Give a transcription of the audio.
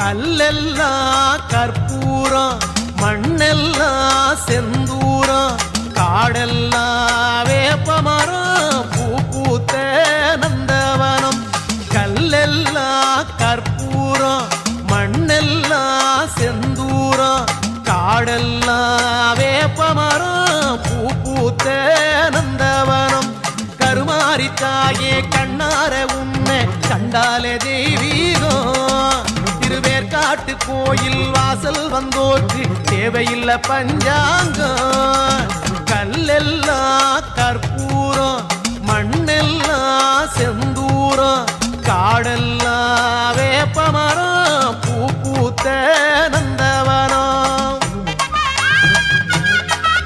கல்லெல்லாம் கற்பூரம் மண்ணெல்லாம் செந்தூரம் காடெல்லாம் வேப்பமரம் பூ பூத்த நந்தவனம் கல்லெல்லாம் கற்பூரம் மண்ணெல்லாம் செந்தூரம் காடெல்லாம் வேப்பமரம் பூ பூத்த நந்தவனம் கருமாரி தாயே கண்ணார உன்னை கண்டாலே தெய்வீகம் திருவேற்காட்டு கோயில் வாசல் வந்தோர்க்கு தேவையில்லை பஞ்சாங்கம்